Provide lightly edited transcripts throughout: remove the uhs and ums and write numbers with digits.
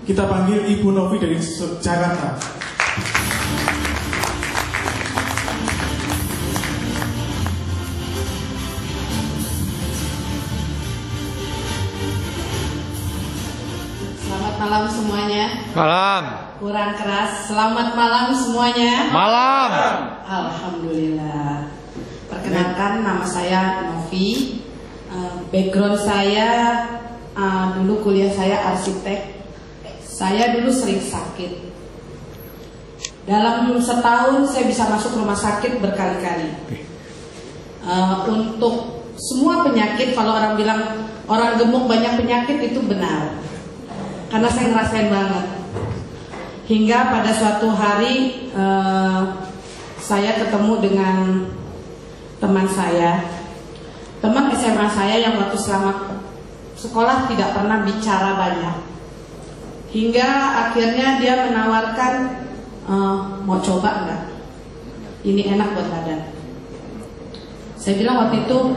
kita panggil Ibu Novi dari Jakarta. Selamat malam semuanya. Malam. Kurang keras. Selamat malam semuanya. Malam. Alhamdulillah. Perkenalkan, nama saya Novi. Background saya dulu kuliah saya arsitek. Saya dulu sering sakit. Dalam setahun saya bisa masuk rumah sakit berkali-kali. Untuk semua penyakit, kalau orang bilang orang gemuk banyak penyakit, itu benar. Karena saya ngerasain banget. Hingga pada suatu hari saya ketemu dengan teman saya, teman SMA saya yang waktu selama sekolah tidak pernah bicara banyak. Hingga akhirnya dia menawarkan, mau coba enggak? Ini enak buat badan. Saya bilang waktu itu,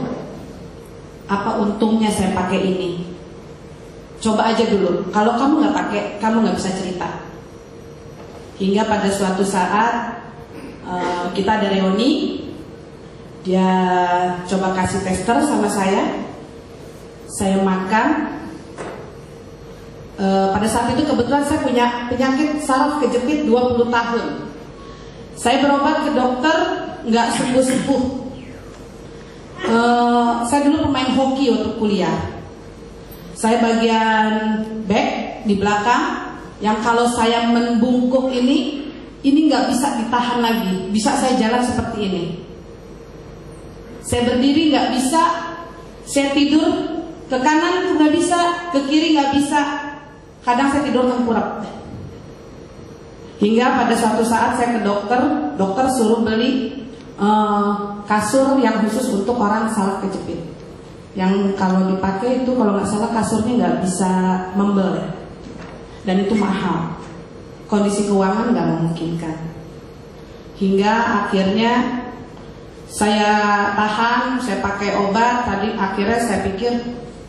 apa untungnya saya pakai ini? Coba aja dulu. Kalau kamu nggak pakai, kamu nggak bisa cerita. Hingga pada suatu saat kita ada reuni, dia coba kasih tester sama saya makan. Pada saat itu kebetulan saya punya penyakit saraf kejepit 20 tahun. Saya berobat ke dokter, nggak sembuh-sembuh. Saya dulu pemain hoki untuk kuliah. Saya bagian back di belakang, yang kalau saya membungkuk ini nggak bisa ditahan lagi. Bisa saya jalan seperti ini. Saya berdiri nggak bisa, saya tidur ke kanan nggak bisa, ke kiri nggak bisa. Kadang saya tidur tengkurap. Hingga pada suatu saat saya ke dokter suruh beli kasur yang khusus untuk orang saraf kejepit. Yang kalau dipakai itu kalau nggak salah kasurnya nggak bisa membel ya. Dan itu mahal. Kondisi keuangan nggak memungkinkan. Hingga akhirnya saya tahan, saya pakai obat. Tadi akhirnya saya pikir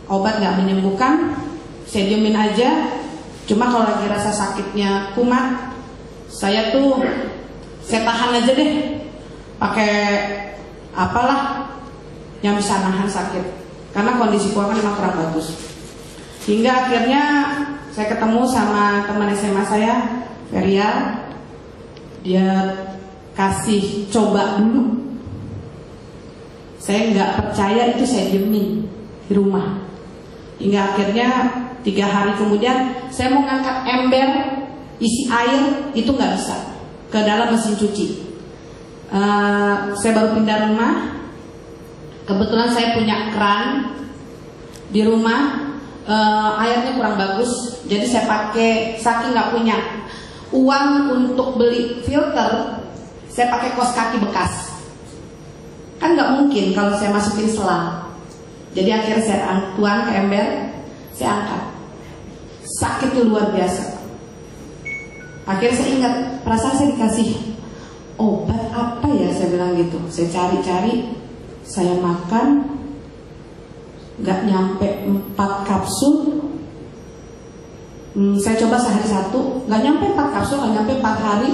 obat nggak menyembuhkan, saya diemin aja. Cuma kalau lagi rasa sakitnya kumat, saya tahan aja deh, pakai apalah yang bisa nahan sakit. Karena kondisi keuangan memang kurang bagus. Hingga akhirnya saya ketemu sama teman SMA saya, Feria. Dia kasih coba dulu. Saya nggak percaya, itu saya diemin di rumah. Hingga akhirnya 3 hari kemudian saya mau ngangkat ember isi air, itu nggak bisa ke dalam mesin cuci. Saya baru pindah rumah. Kebetulan saya punya keran di rumah, airnya kurang bagus, jadi saya pakai, saking nggak punya uang untuk beli filter, saya pakai kaos kaki bekas. Kan nggak mungkin kalau saya masukin selang. Jadi akhirnya saya tuang ke ember, saya angkat. Sakitnya luar biasa. Akhirnya saya ingat, perasaan saya dikasih obat apa ya, saya bilang gitu. Saya cari-cari, saya makan, nggak nyampe 4 kapsul. Saya coba sehari 1, nggak nyampe 4 kapsul, nggak nyampe 4 hari.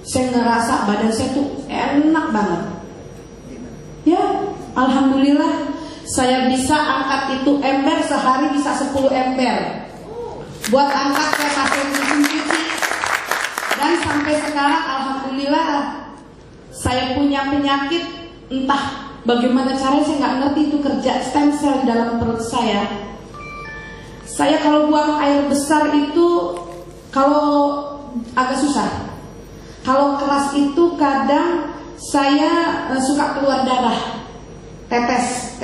Saya ngerasa badan saya tuh enak banget. Ya, alhamdulillah. Saya bisa angkat itu ember, sehari bisa 10 ember. Buat angkat saya pakai mesin cuci. Dan sampai sekarang alhamdulillah saya punya penyakit, entah bagaimana caranya saya nggak ngerti, itu kerja stem cell di dalam perut saya. Saya kalau buang air besar itu kalau agak susah. Kalau keras itu kadang saya suka keluar darah. Tetes.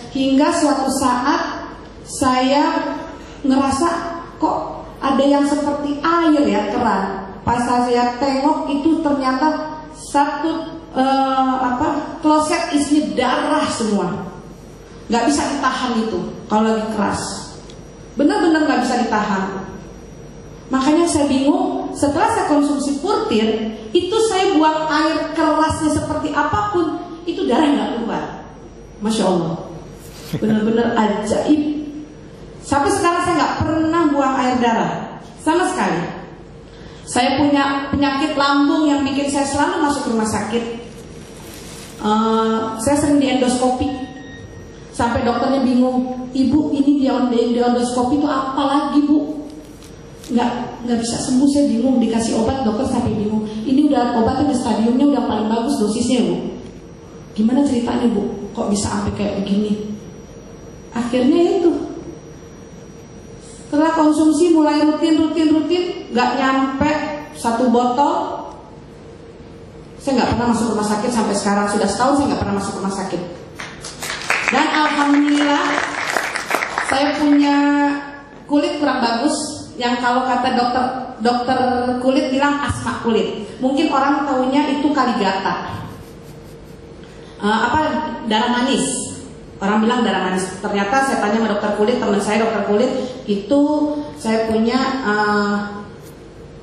Hingga suatu saat saya ngerasa kok ada yang seperti air ya, keran. Pas saya tengok itu ternyata satu kloset isinya darah semua. Gak bisa ditahan itu kalau lagi keras. Benar-benar gak bisa ditahan. Makanya saya bingung, setelah saya konsumsi Purtir, itu saya buang air kerasnya seperti apapun, itu darah gak keluar. Masya Allah, benar-benar ajaib. Sampai sekarang saya nggak pernah buang air darah. sama sekali. Saya punya penyakit lambung yang bikin saya selalu masuk rumah sakit. Saya sering di endoskopi. Sampai dokternya bingung, ibu ini di endoskopi itu apa lagi bu? Nggak bisa sembuh, saya bingung. Dikasih obat, dokter sampai bingung. Ini udah obatnya, stadiumnya udah paling bagus dosisnya bu. Gimana ceritanya bu? Kok bisa sampai kayak begini? Akhirnya itu, setelah konsumsi mulai rutin, nggak nyampe 1 botol, saya nggak pernah masuk rumah sakit sampai sekarang. Sudah setahun saya nggak pernah masuk rumah sakit. Dan alhamdulillah saya punya kulit kurang bagus, yang kalau kata dokter kulit bilang asma kulit. Mungkin orang taunya itu kaligata, darah manis. Orang bilang darah manis. Ternyata saya tanya sama dokter kulit, teman saya dokter kulit, itu saya punya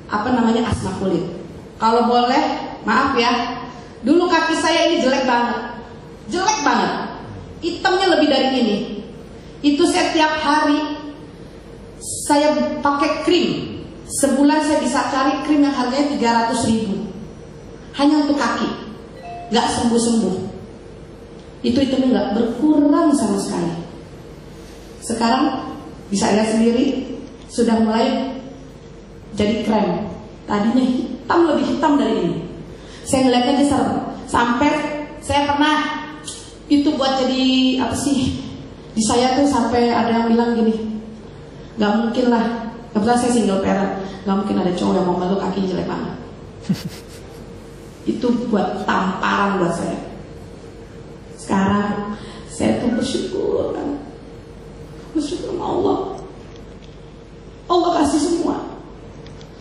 asma kulit. Kalau boleh, maaf ya, dulu kaki saya ini jelek banget. Hitamnya lebih dari ini. Itu saya tiap hari saya pakai krim. Sebulan saya bisa cari krim yang harganya 300.000 hanya untuk kaki. Gak sembuh-sembuh. Itu hitamnya gak berkurang sama sekali. Sekarang bisa lihat sendiri, sudah mulai jadi krem. Tadinya hitam, lebih hitam dari ini. Saya ngeliatnya dia serem. Sampai saya pernah itu buat jadi apa sih, di saya tuh sampai ada yang bilang gini, gak mungkin lah, kebetulan saya single parent, gak mungkin ada cowok yang mau meluk kaki jelek banget. Itu buat tamparan buat saya. Sekarang saya tuh bersyukur sama Allah. Allah kasih semua.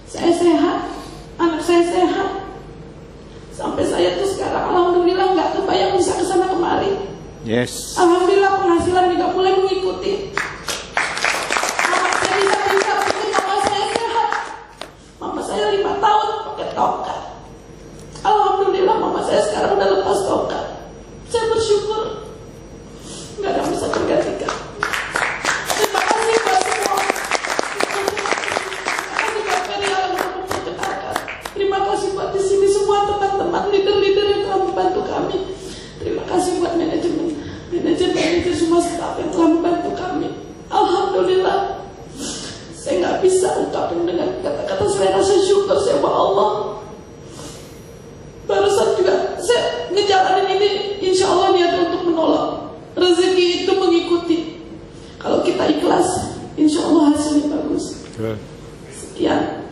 Saya sehat, anak saya sehat. Sampai saya tuh sekarang alhamdulillah nggak kebayang bisa kesana kemari. Yes. Alhamdulillah penghasilan juga mulai mengikuti. Anak saya bisa bikin mama saya sehat. Mama saya 5 tahun pakai tongkat. Alhamdulillah mama saya sekarang udah lepas tongkat. Saya bersyukur. Nggak ada yang bisa tergantikan. Terima kasih buat semua. Terima kasih buat di sini semua teman-teman leader-leader yang telah membantu kami. Terima kasih buat manajer semua staf yang telah membantu kami. Alhamdulillah. Saya nggak bisa ungkapin dengan kata-kata. Saya rasa syukur saya sama Allah. Barusan juga saya ngejalanin ini, insya Allah niatnya untuk menolong. Rezeki itu mengikuti. Kalau kita ikhlas, insya Allah hasilnya bagus. Sekian.